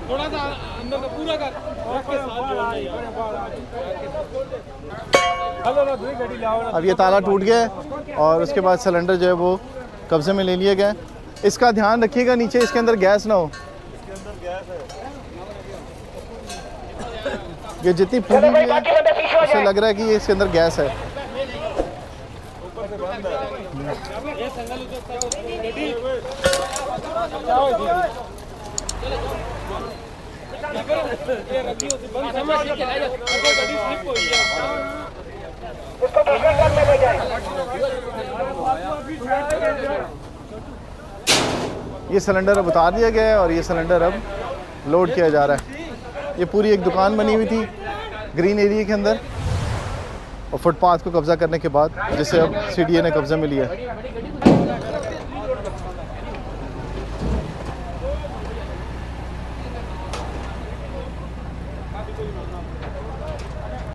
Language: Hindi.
थोड़ा सा अंदर का पूरा कर अब ये ताला टूट गया है और उसके बाद सिलेंडर जो है वो कब्जे में ले लिया गया है। इसका ध्यान रखिएगा नीचे इसके अंदर गैस ना हो। ये जितनी फूली हुई है उससे लग रहा है कि ये इसके अंदर गैस है। ये सिलेंडर अब उतार दिया गया है और ये सिलेंडर अब लोड किया जा रहा है। ये पूरी एक दुकान बनी हुई थी ग्रीन एरिया के अंदर और फुटपाथ को कब्जा करने के बाद जिसे अब सीडीए ने कब्जा में लिया।